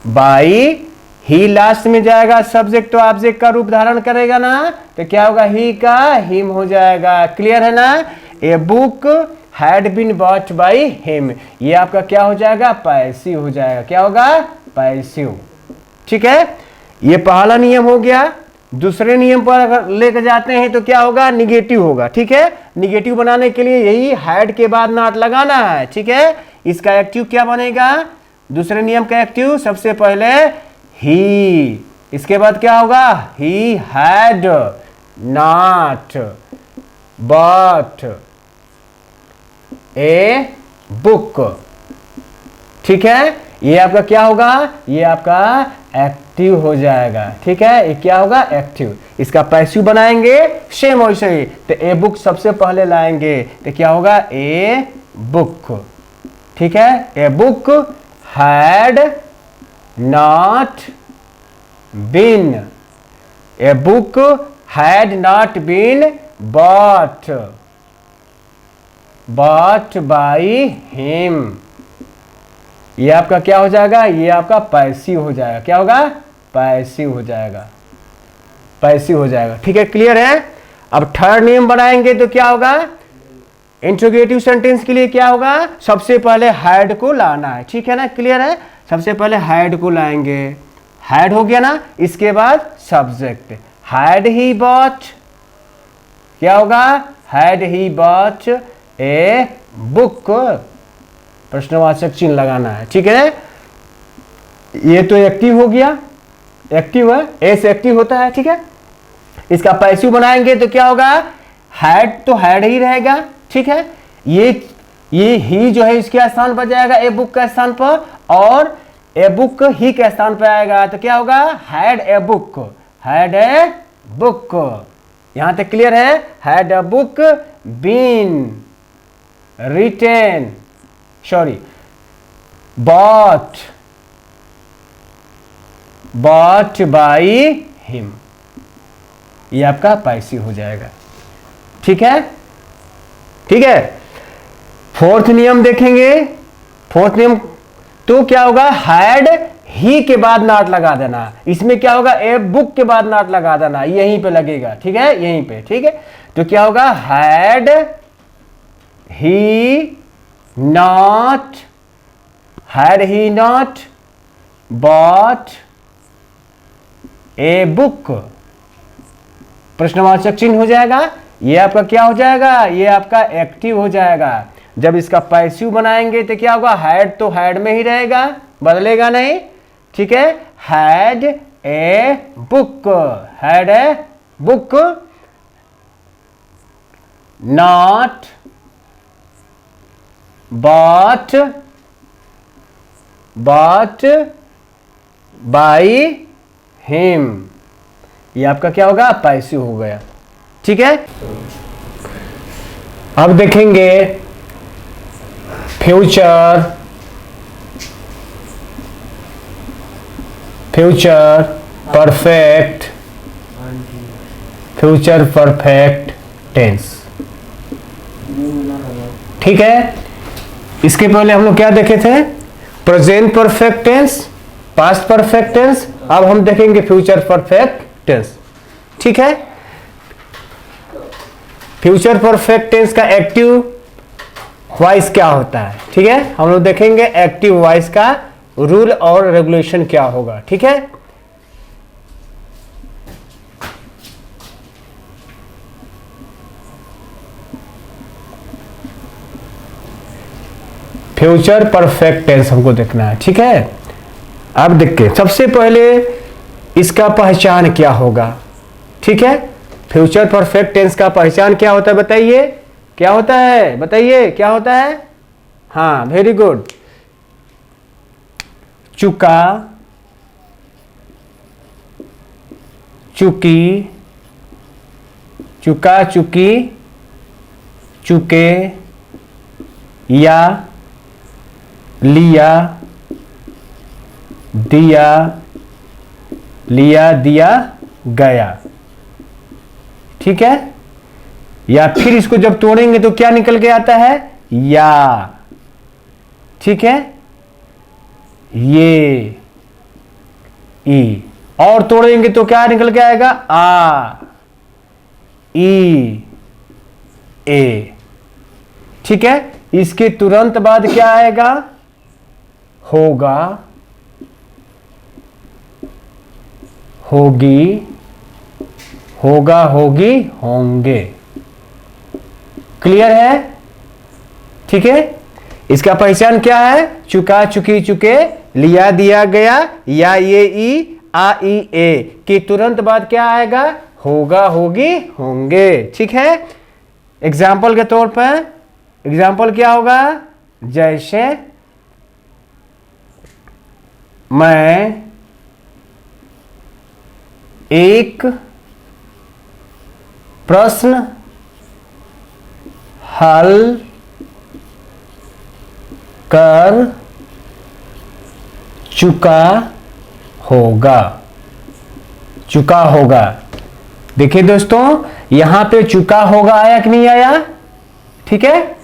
by he. Last में जाएगा सब्जेक्ट, तो ऑब्जेक्ट का रूप धारण करेगा ना, तो क्या होगा? ही का हिम हो जाएगा। क्लियर है ना? A book had been bought by him, ये आपका क्या हो जाएगा? पैसिव हो जाएगा। क्या होगा? पैसिव। ठीक है, ये पहला नियम हो गया। दूसरे नियम पर अगर लेकर जाते हैं तो क्या होगा? निगेटिव होगा। ठीक है, निगेटिव बनाने के लिए यही हैड के बाद नॉट लगाना है। ठीक है, इसका एक्टिव क्या बनेगा? दूसरे नियम का एक्टिव सबसे पहले ही, इसके बाद क्या होगा? He had not bought A book. ठीक है, ये आपका क्या होगा? ये आपका एक्टिव हो जाएगा। ठीक है, ये क्या होगा? एक्टिव। इसका पैसिव बनाएंगे सेम वैसे ही, तो ए बुक सबसे पहले लाएंगे, तो क्या होगा? A book. ठीक है, a book had not been, a book had not been bought by him. ये आपका क्या हो जाएगा? ये आपका पैसिव हो जाएगा। क्या होगा? पैसिव हो जाएगा। पैसिव हो जाएगा। ठीक है, क्लियर है? अब थर्ड नियम बनाएंगे तो क्या होगा? इंट्रोगेटिव सेंटेंस के लिए क्या होगा? सबसे पहले हैड को लाना है। ठीक है ना? क्लियर है? सबसे पहले हैड को लाएंगे। हैड हो गया ना, इसके बाद सब्जेक्ट। हैड ही बॉट, क्या होगा? Had he bought a book, प्रश्नवाचक चिन्ह लगाना है, ठीक है। ये तो एक्टिव हो गया, एक्टिव है, एस एक्टिव होता है, ठीक है। इसका पैसिव बनाएंगे तो क्या होगा? हैड तो हैड ही रहेगा, ठीक है। ये ही जो है इसके स्थान पर जाएगा ए बुक के स्थान पर, और ए बुक ही के स्थान पर आएगा तो क्या होगा? Had a book, had a book. यहां तक क्लियर है? Had a book been written, sorry, bought by him, ये आपका पैसिव हो जाएगा, ठीक है, ठीक है। फोर्थ नियम देखेंगे। फोर्थ नियम तो क्या होगा? हैड ही के बाद नॉट लगा देना। इसमें क्या होगा? ए बुक के बाद नॉट लगा देना, यहीं पे लगेगा, ठीक है, यहीं पे, ठीक है। तो क्या होगा? Had he not, had he not bought a book, प्रश्नवाचक चिन्ह हो जाएगा। ये आपका क्या हो जाएगा? ये आपका एक्टिव हो जाएगा। जब इसका पैसिव बनाएंगे तो क्या होगा? हैड तो हैड में ही रहेगा, बदलेगा नहीं, ठीक है। Had a book, had a book not bought by him, ये आपका क्या होगा? पैसिव हो गया, ठीक है। अब देखेंगे future perfect, future perfect tense, ठीक है। इसके पहले हम लोग क्या देखे थे? Present perfect tense, past perfect tense. अब हम देखेंगे फ्यूचर परफेक्ट टेंस, ठीक है। फ्यूचर परफेक्ट टेंस का एक्टिव वॉइस क्या होता है, ठीक है। हम लोग देखेंगे एक्टिव वॉइस का रूल और रेगुलेशन क्या होगा, ठीक है। फ्यूचर परफेक्ट टेंस हमको देखना है, ठीक है। अब देखिए, सबसे पहले इसका पहचान क्या होगा, ठीक है। फ्यूचर परफेक्ट टेंस का पहचान क्या होता है बताइए? क्या होता है बताइए? क्या होता है? हाँ, वेरी गुड। चुका, चुकी, चुका, चुकी, चुके, या, लिया, दिया, लिया, दिया, गया, ठीक है। या फिर इसको जब तोड़ेंगे तो क्या निकल के आता है? या, ठीक है, ये, ई। और तोड़ेंगे तो क्या निकल के आएगा? आ, ई, ए, ठीक है। इसके तुरंत बाद क्या आएगा? होगा, होगी, होगा, होगी, होंगे, क्लियर है, ठीक है। इसका पहचान क्या है? चुका, चुकी, चुके, लिया, दिया, गया, या, ये, ई, आ, ई, ए के तुरंत बाद क्या आएगा? होगा, होगी, होंगे, ठीक है। एग्जाम्पल के तौर पर एग्जाम्पल क्या होगा? जैसे मैं एक प्रश्न हल कर चुका होगा, चुका होगा। देखिए दोस्तों, यहां पे चुका होगा आया कि नहीं आया? ठीक है,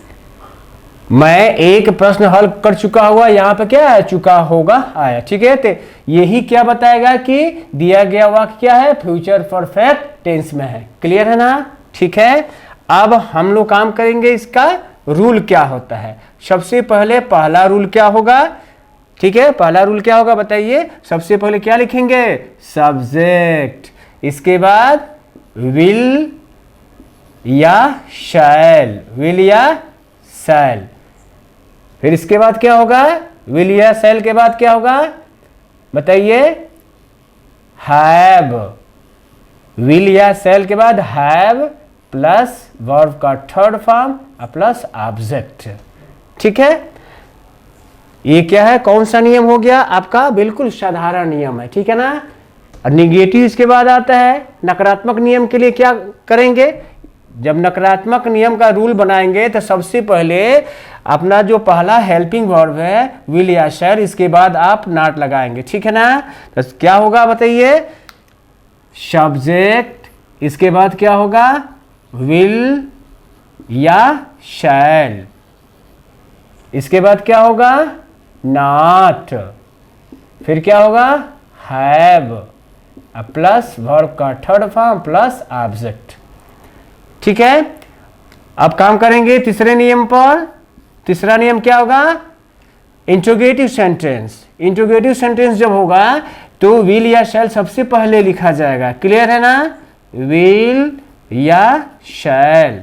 मैं एक प्रश्न हल कर चुका हुआ, यहां पे क्या है? चुका होगा आया, ठीक है। तो यही क्या बताएगा कि दिया गया वाक्य क्या है? फ्यूचर परफेक्ट टेंस में है। क्लियर है ना? ठीक है। अब हम लोग काम करेंगे, इसका रूल क्या होता है। सबसे पहले पहला रूल क्या होगा? ठीक है, पहला रूल क्या होगा बताइए। सबसे पहले क्या लिखेंगे? सब्जेक्ट, इसके बाद विल या शैल, विल या शैल। फिर इसके बाद क्या होगा, विल या शैल के बाद क्या होगा बताइए, हैव। विल या शैल के बाद हैव प्लस वर्ब का थर्ड फॉर्म प्लस ऑब्जेक्ट। ठीक है, ये क्या है, कौन सा नियम हो गया आपका, बिल्कुल साधारण नियम है। ठीक है ना। और निगेटिव इसके बाद आता है। नकारात्मक नियम के लिए क्या करेंगे, जब नकारात्मक नियम का रूल बनाएंगे तो सबसे पहले अपना जो पहला हेल्पिंग वर्ब है विल या शैल, इसके बाद आप नॉट लगाएंगे। ठीक है ना। तो क्या होगा बताइए, सब्जेक्ट, इसके बाद क्या होगा विल या शैल, इसके बाद क्या होगा नॉट, फिर क्या होगा हैव प्लस वर्ब का थर्ड फॉर्म प्लस ऑब्जेक्ट। ठीक है, अब काम करेंगे तीसरे नियम पर। तीसरा नियम क्या होगा, इंट्रोगेटिव सेंटेंस। इंट्रोगेटिव सेंटेंस जब होगा तो विल या शैल सबसे पहले लिखा जाएगा। क्लियर है ना। विल या शैल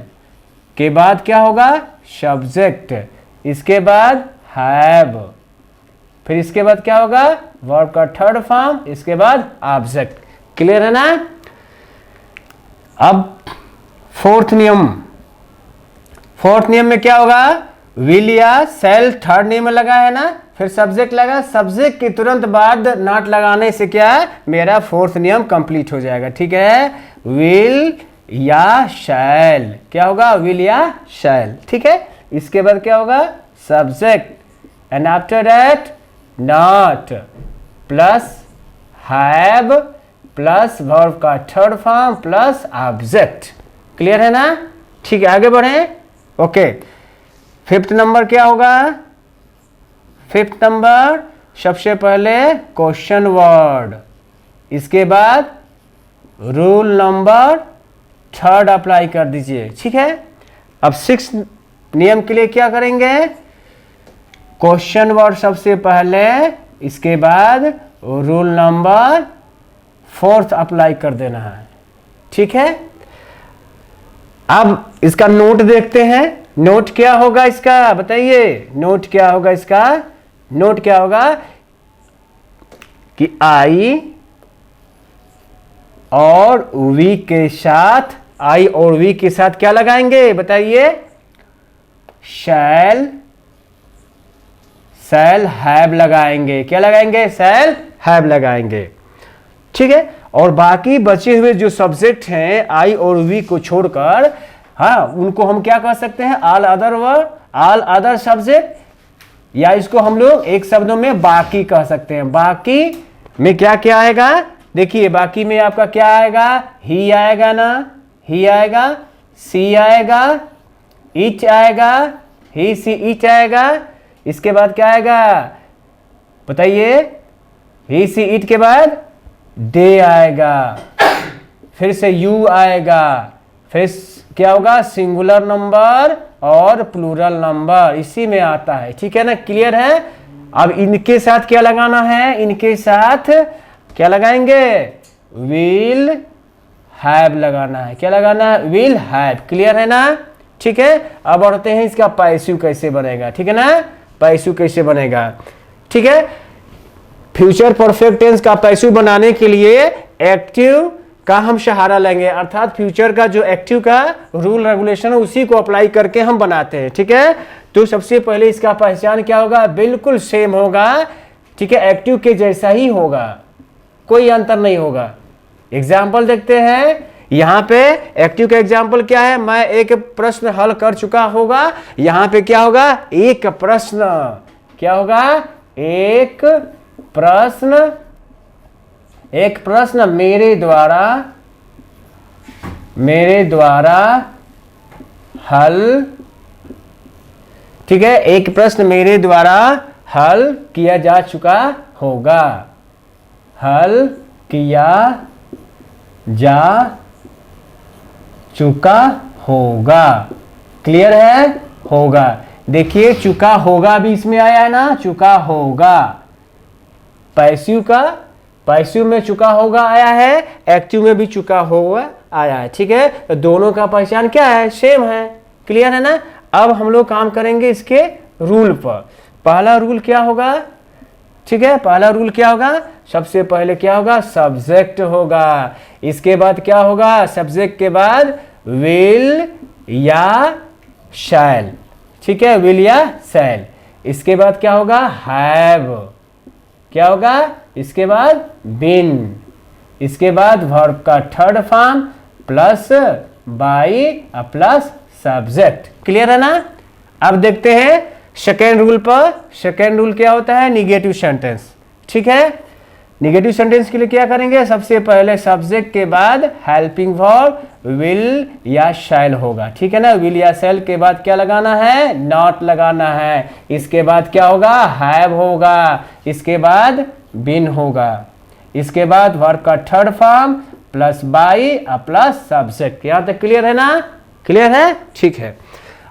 के बाद क्या होगा सब्जेक्ट, इसके बाद हैव, फिर इसके बाद क्या होगा वर्ब का थर्ड फॉर्म, इसके बाद ऑब्जेक्ट। क्लियर है ना। अब फोर्थ नियम। फोर्थ नियम में क्या होगा, विल या शैल थर्ड नियम में लगा है ना, फिर सब्जेक्ट लगा, सब्जेक्ट के तुरंत बाद नॉट लगाने से क्या है मेरा फोर्थ नियम कंप्लीट हो जाएगा। ठीक है, विल या शैल, क्या होगा विल या शैल। ठीक है, इसके बाद क्या होगा subject and after that not plus have plus verb का third form plus object. Clear है ना। ठीक है, आगे बढ़े। ओके, फिफ्थ नंबर क्या होगा, फिफ्थ नंबर सबसे पहले क्वेश्चन वर्ड, इसके बाद रूल नंबर थर्ड अप्लाई कर दीजिए। ठीक है, अब सिक्स नियम के लिए क्या करेंगे, क्वेश्चन वर्ड सबसे पहले, इसके बाद रूल नंबर फोर्थ अप्लाई कर देना है। ठीक है, अब इसका नोट देखते हैं। नोट क्या होगा इसका बताइए, नोट क्या होगा इसका, नोट क्या होगा कि आई और वी के साथ, आई और वी के साथ क्या लगाएंगे बताइए, शैल, शैल हैव लगाएंगे। क्या लगाएंगे, शैल हैव लगाएंगे। ठीक है, और बाकी बचे हुए जो सब्जेक्ट हैं आई और वी को छोड़कर, हाँ उनको हम क्या कह सकते हैं, all other word, all other subject, या इसको हम लोग एक शब्दों में बाकी कह सकते हैं। बाकी में क्या क्या आएगा देखिए, बाकी में आपका क्या आएगा, ही आएगा ना, ही आएगा, सी आएगा, इच आएगा, ही सी इच आएगा, इसके बाद क्या आएगा बताइए, ही सी इट के बाद दे आएगा, फिर से यू आएगा, फिर क्या होगा सिंगुलर नंबर और प्लूरल नंबर इसी में आता है। ठीक है ना, क्लियर है। अब इनके साथ क्या लगाना है, इनके साथ क्या लगाएंगे, विल हैव लगाना है। क्या लगाना है, विल हैव। क्लियर है ना। ठीक है, अब बढ़ते हैं इसका पैसिव कैसे बनेगा। ठीक है ना, पैसिव कैसे बनेगा। ठीक है, फ्यूचर परफेक्ट टेंस का पैसिव बनाने के लिए एक्टिव का हम सहारा लेंगे, अर्थात फ्यूचर का जो एक्टिव का रूल रेगुलेशन है उसी को अप्लाई करके हम बनाते हैं। ठीक है, तो सबसे पहले इसका पहचान क्या होगा, बिल्कुल सेम होगा। ठीक है, एक्टिव के जैसा ही होगा, कोई अंतर नहीं होगा। एग्जाम्पल देखते हैं, यहाँ पे एक्टिव का एग्जाम्पल क्या है, मैं एक प्रश्न हल कर चुका होगा, यहाँ पे क्या होगा एक प्रश्न, क्या होगा एक प्रश्न, एक प्रश्न मेरे द्वारा हल। ठीक है, एक प्रश्न मेरे द्वारा हल किया जा चुका होगा, हल किया जा चुका होगा। क्लियर है, होगा। देखिए चुका होगा भी इसमें आया है ना, चुका होगा। पैसिव का पैसिव में चुका होगा आया है, एक्टिव में भी चुका होगा आया है। ठीक है, तो दोनों का पहचान क्या है, सेम है। क्लियर है ना। अब हम लोग काम करेंगे इसके रूल पर। पहला रूल क्या होगा, ठीक है, पहला रूल क्या होगा, सबसे पहले क्या होगा, सब्जेक्ट होगा। इसके बाद क्या होगा, सब्जेक्ट के बाद विल या शैल। ठीक है, विल या शैल। इसके बाद क्या होगा, हैव। क्या होगा, इसके बाद बीन। इसके बाद वर्ब का third form plus by plus subject. Clear है ना। अब देखते हैं सेकेंड रूल पर। सेकेंड रूल क्या होता है, निगेटिव सेंटेंस। ठीक है, निगेटिव सेंटेंस के लिए क्या करेंगे, सबसे पहले सब्जेक्ट के बाद हेल्पिंग वर्ब विल या शैल होगा। ठीक है ना, विल या शैल के बाद क्या लगाना है, नॉट लगाना है। इसके बाद क्या होगा, हैव होगा। इसके बाद बीन होगा। इसके बाद वर्ब का third form plus by plus subject. यहां तक क्लियर है ना, क्लियर है। ठीक है,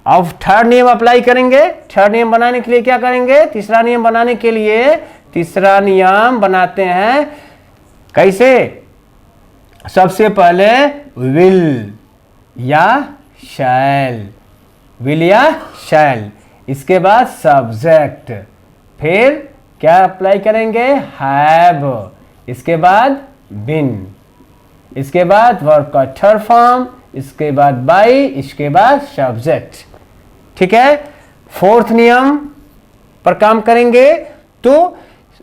अब थर्ड नियम अप्लाई करेंगे। थर्ड नियम बनाने के लिए क्या करेंगे, तीसरा नियम बनाने के लिए तीसरा नियम बनाते हैं। कैसे, सबसे पहले विल या शैल, विल या शैल। इसके बाद सब्जेक्ट, फिर क्या अप्लाई करेंगे, हैव। इसके बाद बीन। इसके बाद वर्ब का थर्ड फॉर्म, इसके बाद बाई, इसके बाद सब्जेक्ट। ठीक है, फोर्थ नियम पर काम करेंगे। तो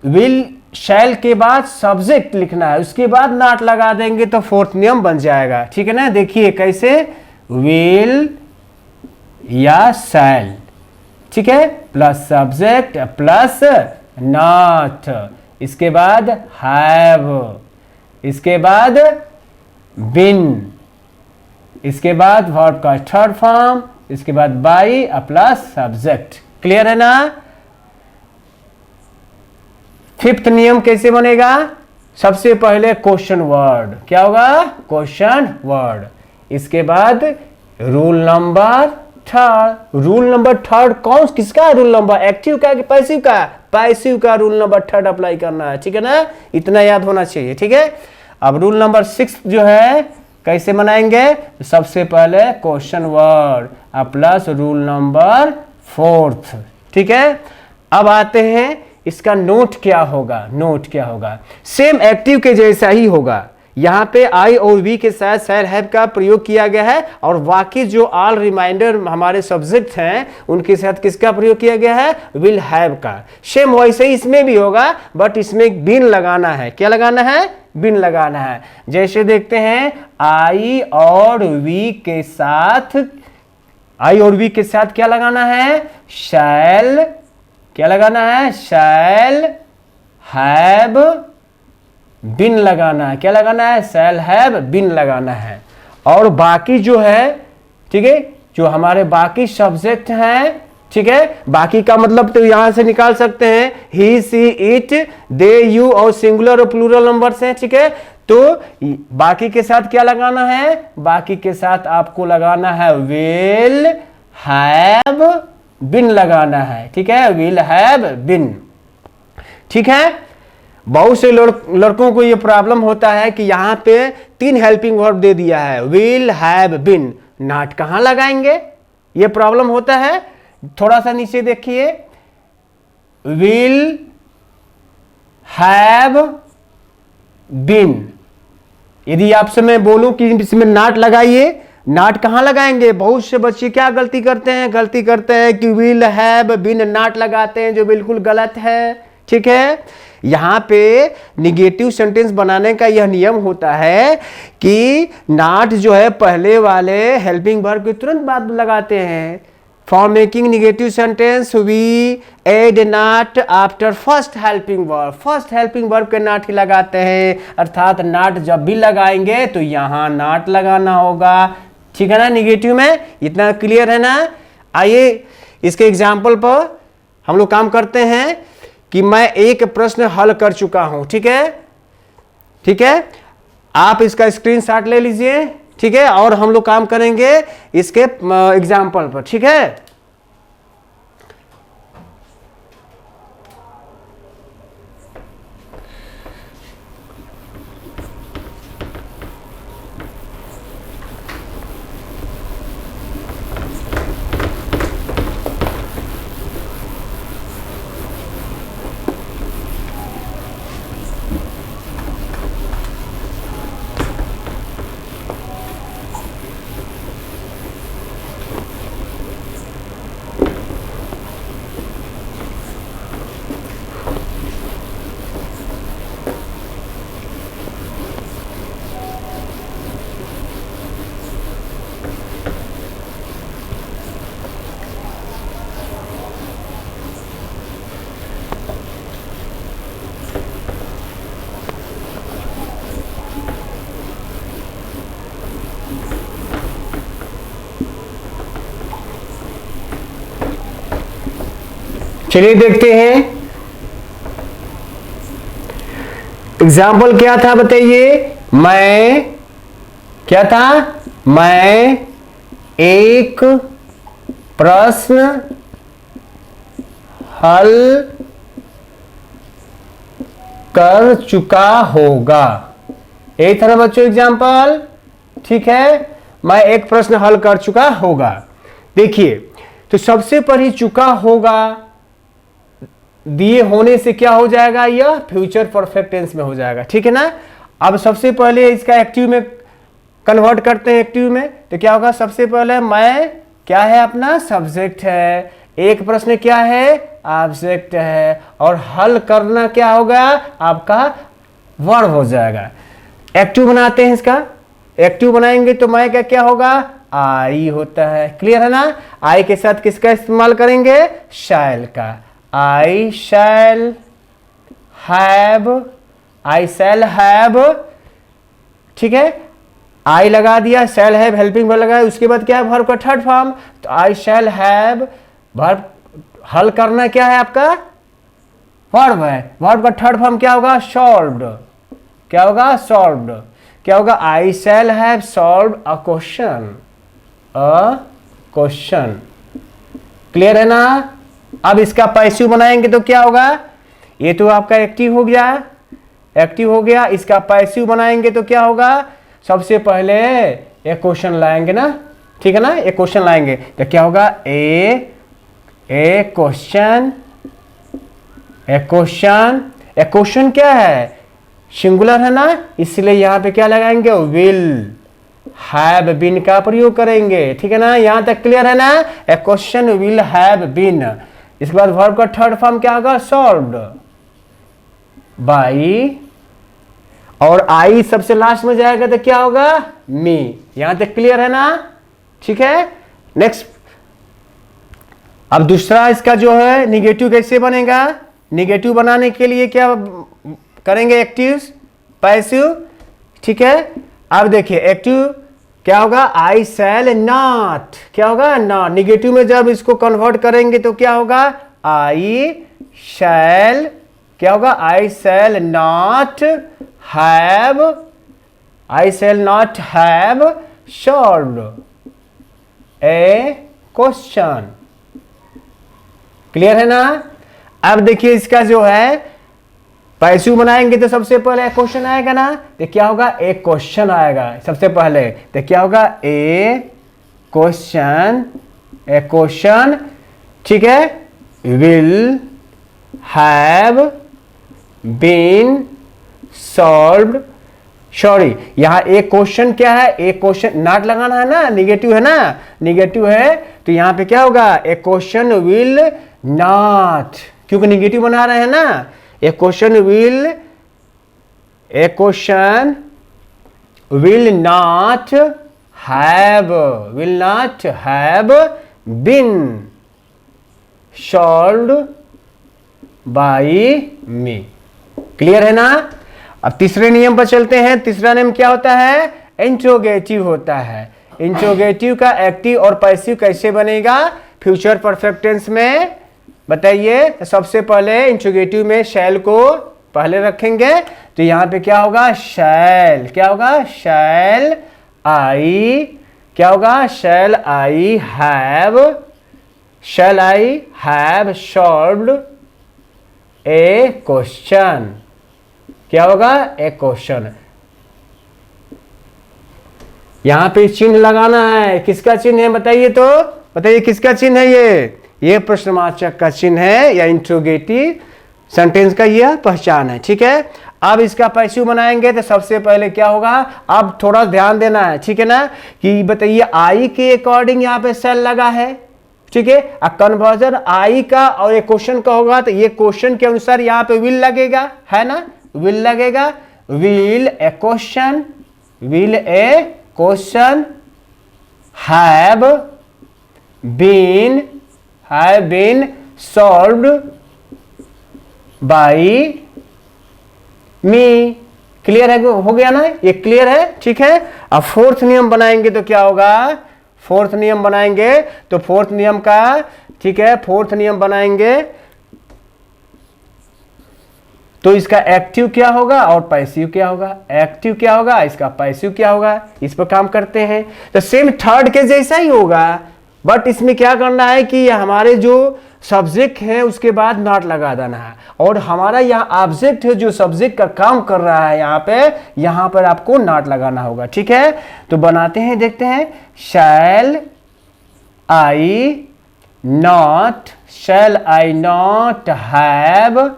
विल शैल के बाद सब्जेक्ट लिखना है, उसके बाद नॉट लगा देंगे तो फोर्थ नियम बन जाएगा। ठीक है ना, देखिए कैसे, विल या शैल, ठीक है, प्लस सब्जेक्ट प्लस नॉट। इसके बाद हैव। इसके बाद बीन। इसके बाद वर्ब का थर्ड फॉर्म, इसके बाद बाई प्लस सब्जेक्ट। क्लियर है ना। फिफ्थ नियम कैसे बनेगा, सबसे पहले क्वेश्चन वर्ड। क्या होगा, क्वेश्चन वर्ड। इसके बाद rule number third. Rule number third कौन किसका, रूल नंबर एक्टिव का कि पैसिव का, पैसिव का रूल नंबर थर्ड अप्लाई करना है। ठीक है ना, इतना याद होना चाहिए। ठीक है, अब रूल नंबर 6 जो है कैसे बनाएंगे, सबसे पहले question word plus rule number 4। ठीक है, अब आते हैं इसका नोट क्या होगा। नोट क्या होगा, सेम एक्टिव के जैसा ही होगा। यहां पे आई और वी के साथ शैल हैव का प्रयोग किया गया है, और बाकी जो ऑल रिमाइंडर हमारे सब्जेक्ट हैं उनके साथ किसका प्रयोग किया गया है, विल हैव का। सेम वैसे ही इसमें भी होगा, बट इसमें बीन लगाना है। क्या लगाना है, बीन लगाना है। जैसे देखते हैं, आई और वी के साथ, आई और वी के साथ क्या लगाना है, शैल। क्या लगाना है, शैल हैव बीन लगाना है। क्या लगाना है, शैल हैव बीन लगाना है। और बाकी जो है, ठीक है, जो हमारे बाकी सब्जेक्ट हैं, ठीक है, बाकी का मतलब तो यहां से निकाल सकते हैं, ही सी इट दे यू और सिंगुलर और प्लूरल नंबर्स हैं। ठीक है, तो बाकी के साथ क्या लगाना है, बाकी के साथ आपको लगाना है विल हैव बीन लगाना है। ठीक है, विल हैव बीन। ठीक है, बहुत से लड़कों को ये प्रॉब्लम होता है कि यहां पे 3 हेल्पिंग वर्ब दे दिया है, विल हैव बीन, नॉट कहां लगाएंगे, ये प्रॉब्लम होता है। थोड़ा सा नीचे देखिए, विल हैव बीन। यदि आपसे मैं बोलूं कि इसमें नॉट लगाइए, नॉट कहां लगाएंगे, बहुत से बच्चे क्या गलती करते हैं कि विल हैव बीन नॉट लगाते हैं, जो बिल्कुल गलत है। ठीक है, यहां पे निगेटिव सेंटेंस बनाने का यह नियम होता है कि नॉट जो है पहले वाले हेल्पिंग वर्ब के तुरंत बाद लगाते हैं। For making negative sentence we add not after first helping verb. First helping verb के नॉट ही लगाते हैं, अर्थात नॉट जब भी लगाएंगे तो यहां नॉट लगाना होगा। ठीक है ना, निगेटिव में। इतना क्लियर है ना। आइए इसके एग्जाम्पल पर हम लोग काम करते हैं कि मैं एक प्रश्न हल कर चुका हूं। ठीक है, ठीक है, आप इसका स्क्रीनशॉट ले लीजिए। ठीक है, और हम लोग काम करेंगे इसके एग्जाम्पल पर। ठीक है, चलिए देखते हैं एग्जाम्पल क्या था, बताइए। मैं क्या था, मैं एक प्रश्न हल कर चुका होगा। यही था ना बच्चों एग्जाम्पल, ठीक है। मैं एक प्रश्न हल कर चुका होगा। देखिए, तो सबसे पहले चुका होगा दिए होने से क्या हो जाएगा, यह फ्यूचर परफेक्ट टेंस में हो जाएगा, ठीक है ना। अब सबसे पहले इसका एक्टिव में कन्वर्ट करते हैं, एक्टिव में। तो क्या होगा, सबसे पहले मैं क्या है, अपना सब्जेक्ट है, एक प्रश्न क्या है, ऑब्जेक्ट है, और हल करना क्या होगा, आपका वर्ब हो जाएगा। एक्टिव बनाते हैं इसका, एक्टिव बनाएंगे तो मैं क्या क्या होगा, आई होता है। क्लियर है ना। आई के साथ किसका इस्तेमाल करेंगे, शैल का। आई shall have, I shall have, ठीक है। आई लगा दिया, शैल हैव हेल्पिंग वर्ब लगाया, उसके बाद क्या है, वर्ब का थर्ड फॉर्म। तो आई शैल हैव, वर्ब हल करना क्या है आपका, वर्ब है। वर्ब का थर्ड फॉर्म क्या होगा, सॉल्व्ड। क्या होगा, सॉल्व्ड। क्या होगा, I shall have solved a question, a question. Clear है ना। अब इसका पैसिव बनाएंगे तो क्या होगा, ये तो आपका एक्टिव हो गया, एक्टिव हो गया। इसका पैसिव बनाएंगे तो क्या होगा, सबसे पहले एक क्वेश्चन लाएंगे ना, ठीक है ना, एक क्वेश्चन लाएंगे तो क्या होगा, a question, A question. A question क्या है, सिंगुलर है ना, इसलिए यहां पे क्या लगाएंगे, विल हैव बीन का प्रयोग करेंगे, ठीक है ना। यहां तक क्लियर है ना। A question will have been. इसके बाद वर्ब का थर्ड फॉर्म क्या होगा, सॉल्व्ड बाई, और आई सबसे लास्ट में जाएगा तो क्या होगा, मी। यहां तक क्लियर है ना, ठीक है। नेक्स्ट, अब दूसरा इसका जो है निगेटिव कैसे बनेगा, निगेटिव बनाने के लिए क्या करेंगे, एक्टिव पैसिव, ठीक है। अब देखिए एक्टिव क्या होगा, आई शैल नॉट, क्या होगा, नॉट। निगेटिव में जब इसको कन्वर्ट करेंगे तो क्या होगा, आई शैल, क्या होगा, I shall not have, I shall not have solved a question. Clear है ना। अब देखिए इसका जो है पैसिव बनाएंगे तो सबसे पहले एक क्वेश्चन आएगा ना, तो क्या होगा, एक क्वेश्चन आएगा सबसे पहले। तो क्या होगा, ए क्वेश्चन, ए क्वेश्चन, ठीक है। Will have been solved, sorry यहां एक क्वेश्चन क्या है, एक क्वेश्चन नॉट लगाना है ना, निगेटिव है ना, निगेटिव है तो यहां पे क्या होगा, ए क्वेश्चन विल नॉट, क्योंकि निगेटिव बना रहे हैं ना। A question will not have been solved by me. Clear है ना। अब तीसरे नियम पर चलते हैं। तीसरा नियम क्या होता है, इंट्रोगेटिव होता है। इंट्रोगेटिव का एक्टिव और पैसिव कैसे बनेगा फ्यूचर परफेक्ट टेंस में, बताइए। तो सबसे पहले इंट्रोगेटिव में शैल को पहले रखेंगे, तो यहां पे क्या होगा, शैल, क्या होगा, शैल आई, क्या होगा, shall I have solved a question. क्या होगा, ए क्वेश्चन। यहां पे चिन्ह लगाना है, किसका चिन्ह है बताइए, तो बताइए किसका चिन्ह है, ये प्रश्नवाचक का चिन्ह है या इंट्रोगेटिव सेंटेंस का यह पहचान है, ठीक है। अब इसका पैसिव बनाएंगे तो सबसे पहले क्या होगा, अब थोड़ा ध्यान देना है, ठीक है ना, कि बताइए आई के अकॉर्डिंग यहाँ पे शैल लगा है, ठीक है। कन्वर्जन आई का और एक क्वेश्चन का होगा तो ये क्वेश्चन के अनुसार यहाँ पे विल लगेगा, है ना, विल लगेगा। Will a question have been solved by me. Clear है, हो गया ना, ये क्लियर है, ठीक है। अब फोर्थ नियम बनाएंगे तो क्या होगा, फोर्थ नियम बनाएंगे तो फोर्थ नियम का, ठीक है, फोर्थ नियम बनाएंगे तो इसका एक्टिव क्या होगा और पैसिव क्या होगा, एक्टिव क्या होगा, इसका पैसिव क्या होगा, इस पर काम करते हैं। तो सेम थर्ड के जैसा ही होगा, बट इसमें क्या करना है कि हमारे जो सब्जेक्ट है उसके बाद नॉट लगा देना है, और हमारा यहाँ ऑब्जेक्ट है जो सब्जेक्ट का काम कर रहा है यहाँ पर आपको नॉट लगाना होगा। ठीक है, तो बनाते हैं, देखते हैं। Shall I not have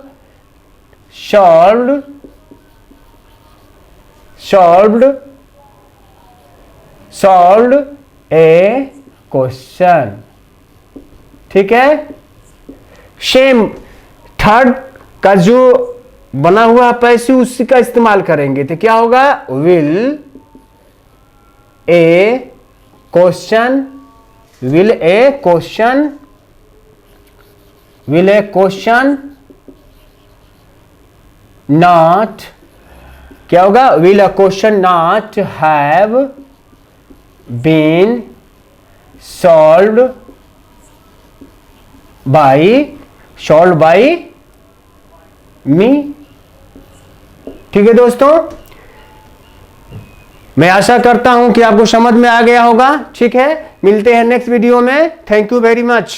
solved a question. ठीक है, सेम थर्ड का जो बना हुआ पैसिव उसी का इस्तेमाल करेंगे, तो क्या होगा, विल ए क्वेश्चन नॉट, क्या होगा, will a question not have been solved by me। ठीक है दोस्तों, मैं आशा करता हूं कि आपको समझ में आ गया होगा। ठीक है, मिलते हैं नेक्स्ट वीडियो में। Thank you very much.